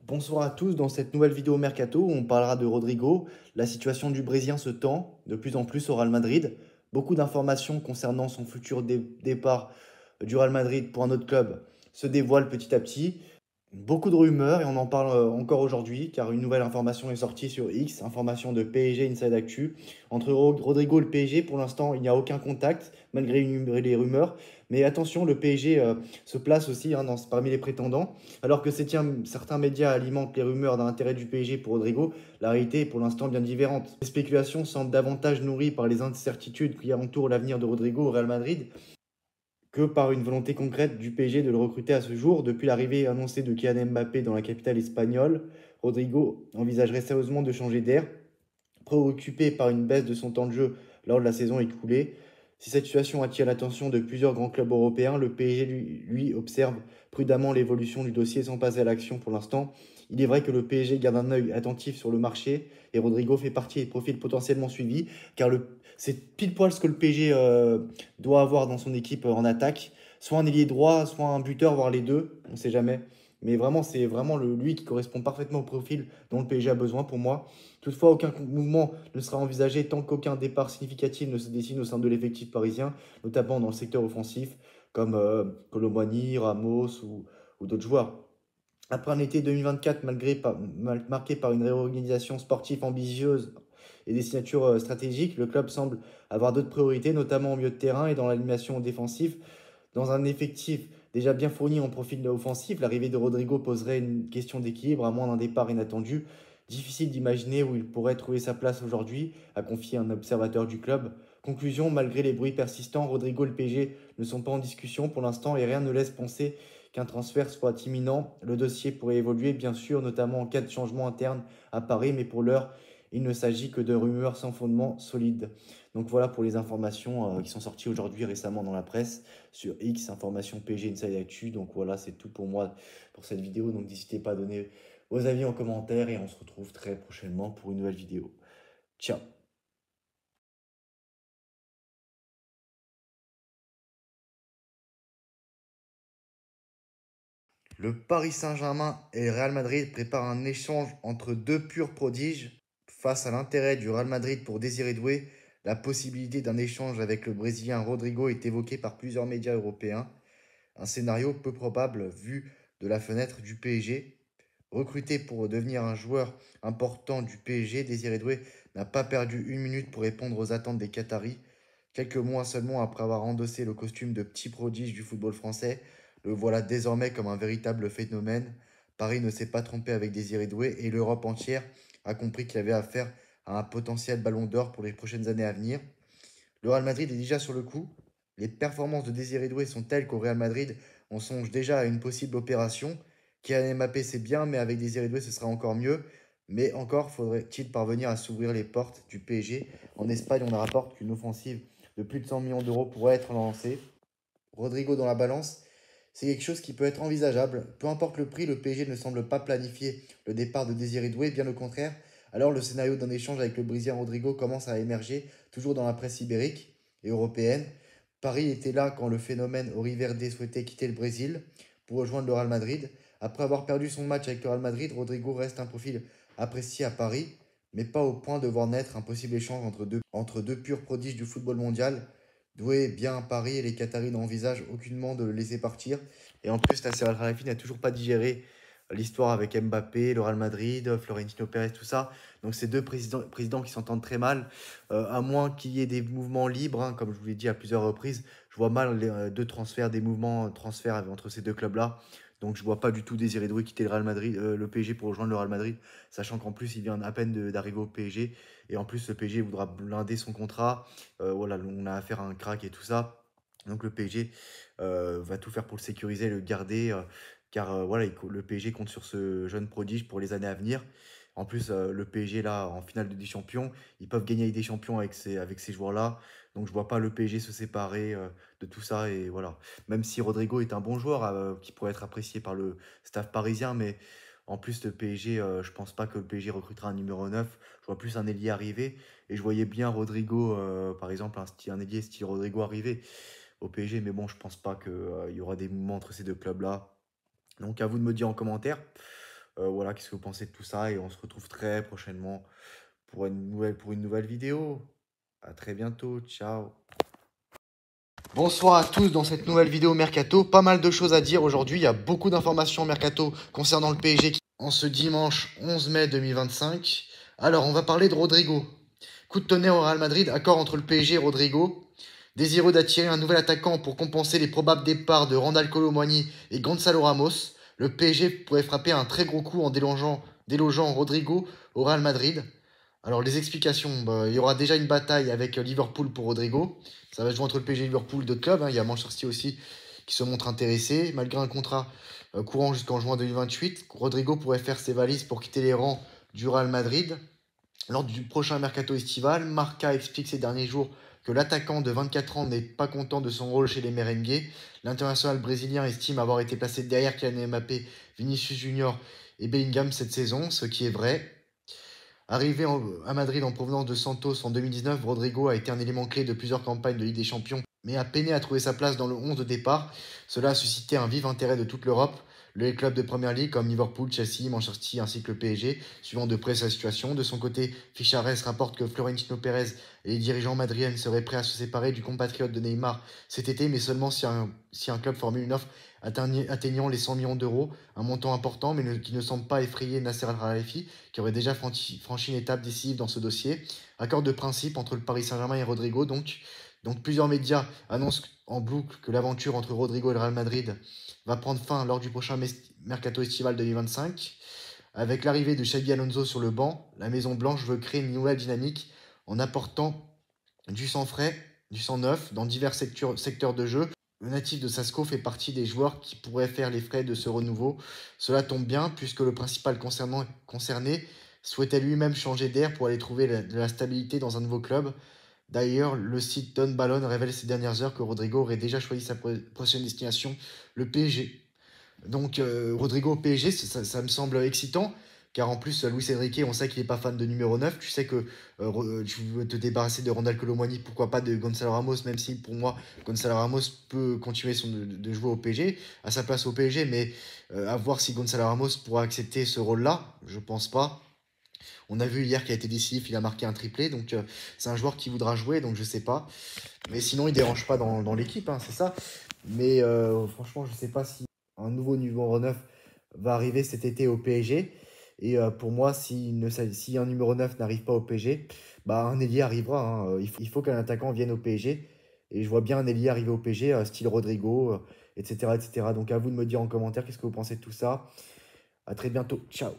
Bonsoir à tous, dans cette nouvelle vidéo Mercato, on parlera de Rodrigo. La situation du Brésilien se tend de plus en plus au Real Madrid. Beaucoup d'informations concernant son futur départ du Real Madrid pour un autre club se dévoilent petit à petit. Beaucoup de rumeurs et on en parle encore aujourd'hui car une nouvelle information est sortie sur X, information de PSG Inside Actu. Entre Rodrigo et le PSG, pour l'instant, il n'y a aucun contact malgré les rumeurs. Mais attention, le PSG se place aussi parmi les prétendants. Alors que certains médias alimentent les rumeurs d'un intérêt du PSG pour Rodrigo, la réalité est pour l'instant bien différente. Les spéculations semblent davantage nourries par les incertitudes qui entourent l'avenir de Rodrigo au Real Madrid que par une volonté concrète du PSG de le recruter à ce jour. Depuis l'arrivée annoncée de Kylian Mbappé dans la capitale espagnole, Rodrigo envisagerait sérieusement de changer d'air, préoccupé par une baisse de son temps de jeu lors de la saison écoulée. Si cette situation attire l'attention de plusieurs grands clubs européens, le PSG lui observe prudemment l'évolution du dossier sans passer à l'action pour l'instant. Il est vrai que le PSG garde un œil attentif sur le marché et Rodrigo fait partie des profils potentiellement suivis car c'est pile poil ce que le PSG doit avoir dans son équipe en attaque. Soit un ailier droit, soit un buteur, voire les deux, on ne sait jamais. Mais vraiment, c'est vraiment lui qui correspond parfaitement au profil dont le PSG a besoin pour moi. Toutefois, aucun mouvement ne sera envisagé tant qu'aucun départ significatif ne se dessine au sein de l'effectif parisien, notamment dans le secteur offensif, comme Colomboigny, Ramos ou d'autres joueurs. Après un été 2024 marqué par une réorganisation sportive ambitieuse et des signatures stratégiques, le club semble avoir d'autres priorités, notamment au milieu de terrain et dans l'animation défensive. Dans un effectif déjà bien fourni en profil offensif, l'arrivée de Rodrigo poserait une question d'équilibre, à moins d'un départ inattendu. Difficile d'imaginer où il pourrait trouver sa place aujourd'hui, a confié un observateur du club. Conclusion, malgré les bruits persistants, Rodrigo et le PSG ne sont pas en discussion pour l'instant et rien ne laisse penser qu'un transfert soit imminent. Le dossier pourrait évoluer, bien sûr, notamment en cas de changement interne à Paris, mais pour l'heure, il ne s'agit que de rumeurs sans fondement solide. Donc voilà pour les informations qui sont sorties aujourd'hui récemment dans la presse sur X, information PG Inside Actu. Donc voilà, c'est tout pour moi pour cette vidéo. Donc n'hésitez pas à donner vos avis en commentaire et on se retrouve très prochainement pour une nouvelle vidéo. Ciao. Le Paris Saint-Germain et le Real Madrid préparent un échange entre deux purs prodiges. Face à l'intérêt du Real Madrid pour Désiré Doué, la possibilité d'un échange avec le Brésilien Rodrigo est évoquée par plusieurs médias européens. Un scénario peu probable vu de la fenêtre du PSG. Recruté pour devenir un joueur important du PSG, Désiré Doué n'a pas perdu une minute pour répondre aux attentes des Qataris. Quelques mois seulement après avoir endossé le costume de petit prodige du football français, le voilà désormais comme un véritable phénomène. Paris ne s'est pas trompé avec Désiré Doué et l'Europe entière a compris qu'il avait affaire à un potentiel ballon d'or pour les prochaines années à venir. Le Real Madrid est déjà sur le coup. Les performances de Désiré Doué sont telles qu'au Real Madrid, on songe déjà à une possible opération. Kylian Mbappé, c'est bien, mais avec Désiré Doué, ce sera encore mieux. Mais encore faudrait-il parvenir à s'ouvrir les portes du PSG. En Espagne, on rapporte qu'une offensive de plus de 100 millions d'euros pourrait être lancée. Rodrigo dans la balance, c'est quelque chose qui peut être envisageable. Peu importe le prix, le PSG ne semble pas planifier le départ de Désiré Doué, bien au contraire. Alors le scénario d'un échange avec le Brésilien Rodrigo commence à émerger, toujours dans la presse ibérique et européenne. Paris était là quand le phénomène Ori Verde souhaitait quitter le Brésil pour rejoindre le Real Madrid. Après avoir perdu son match avec le Real Madrid, Rodrigo reste un profil apprécié à Paris, mais pas au point de voir naître un possible échange entre deux purs prodiges du football mondial. Doué bien à Paris et les Qataris n'envisagent aucunement de le laisser partir. Et en plus, Nasser Al-Khelaifi n'a toujours pas digéré l'histoire avec Mbappé, le Real Madrid, Florentino Pérez, tout ça. Donc c'est deux présidents qui s'entendent très mal. À moins qu'il y ait des mouvements libres, hein, comme je vous l'ai dit à plusieurs reprises, je vois mal les deux transferts, des mouvements transferts entre ces deux clubs-là. Donc je vois pas du tout Désiré Doué quitter le Real Madrid, le PSG pour rejoindre le Real Madrid, sachant qu'en plus il vient à peine d'arriver au PSG. Et en plus le PSG voudra blinder son contrat. Voilà, on a affaire à un crack et tout ça. Donc le PSG va tout faire pour le sécuriser, le garder, car voilà, le PSG compte sur ce jeune prodige pour les années à venir. En plus, le PSG là, en finale de des Champions, ils peuvent gagner avec des champions avec ces joueurs-là. Donc je vois pas le PSG se séparer de tout ça. Et voilà. Même si Rodrigo est un bon joueur qui pourrait être apprécié par le staff parisien, mais en plus le PSG, je pense pas que le PSG recrutera un numéro 9. Je vois plus un ailier arriver. Et je voyais bien Rodrigo, par exemple, un ailier style Rodrigo arriver au PSG. Mais bon, je pense pas qu'il y aura des mouvements entre ces deux clubs-là. Donc à vous de me dire en commentaire. Voilà, qu'est-ce que vous pensez de tout ça? Et on se retrouve très prochainement pour une nouvelle vidéo. À très bientôt. Ciao. Bonsoir à tous dans cette nouvelle vidéo Mercato. Pas mal de choses à dire aujourd'hui. Il y a beaucoup d'informations Mercato concernant le PSG en ce dimanche 11 mai 2025. Alors, on va parler de Rodrigo. Coup de tonnerre au Real Madrid, accord entre le PSG et Rodrigo. Désireux d'attirer un nouvel attaquant pour compenser les probables départs de Randal Kolo Muani et Gonzalo Ramos, le PSG pourrait frapper un très gros coup en délogeant Rodrigo au Real Madrid. Alors les explications, il y aura déjà une bataille avec Liverpool pour Rodrigo. Ça va se jouer entre le PSG et Liverpool, d'autres clubs. Il y a Manchester City aussi qui se montre intéressé. Malgré un contrat courant jusqu'en juin 2028, Rodrigo pourrait faire ses valises pour quitter les rangs du Real Madrid. Lors du prochain mercato estival, Marca explique ces derniers jours que l'attaquant de 24 ans n'est pas content de son rôle chez les merengues. L'international brésilien estime avoir été placé derrière Kylian Mbappé, Vinicius Junior et Bellingham cette saison, ce qui est vrai. Arrivé à Madrid en provenance de Santos en 2019, Rodrigo a été un élément clé de plusieurs campagnes de Ligue des Champions, mais a peiné à trouver sa place dans le 11 de départ. Cela a suscité un vif intérêt de toute l'Europe. Les clubs de Première Ligue comme Liverpool, Chelsea, Manchester City ainsi que le PSG, suivant de près sa situation. De son côté, Fichares rapporte que Florentino Pérez et les dirigeants madriens seraient prêts à se séparer du compatriote de Neymar cet été, mais seulement si un club formule une offre atteignant les 100 millions d'euros, un montant important, mais qui ne semble pas effrayer Nasser Al-Khelaifi, qui aurait déjà franchi une étape décisive dans ce dossier. Accord de principe entre le Paris Saint-Germain et Rodrigo, donc plusieurs médias annoncent en boucle que l'aventure entre Rodrigo et le Real Madrid va prendre fin lors du prochain mercato estival 2025. Avec l'arrivée de Xabi Alonso sur le banc, la Maison Blanche veut créer une nouvelle dynamique en apportant du sang frais, du sang neuf dans divers secteurs de jeu. Le natif de Sasco fait partie des joueurs qui pourraient faire les frais de ce renouveau. Cela tombe bien puisque le principal concerné souhaitait lui-même changer d'air pour aller trouver de la stabilité dans un nouveau club. D'ailleurs, le site Don Ballon révèle ces dernières heures que Rodrigo aurait déjà choisi sa prochaine destination, le PSG. Donc, Rodrigo au PSG, ça me semble excitant, car en plus, Luis Enrique, on sait qu'il n'est pas fan de numéro 9. Tu sais que tu veux te débarrasser de Randal Kolo Muani, pourquoi pas de Gonzalo Ramos, même si pour moi, Gonzalo Ramos peut continuer de jouer au PSG, à sa place au PSG, mais à voir si Gonzalo Ramos pourra accepter ce rôle-là, je pense pas. On a vu hier qu'il a été décisif, il a marqué un triplé, donc c'est un joueur qui voudra jouer, donc je sais pas. Mais sinon, il dérange pas dans l'équipe, hein, c'est ça. Mais franchement, je sais pas si un nouveau numéro 9 va arriver cet été au PSG. Et pour moi, si un numéro 9 n'arrive pas au PSG, bah, un ailier arrivera, hein. Il faut qu'un attaquant vienne au PSG. Et je vois bien un ailier arriver au PSG, style Rodrigo, etc., etc. Donc à vous de me dire en commentaire qu'est-ce que vous pensez de tout ça. À très bientôt. Ciao.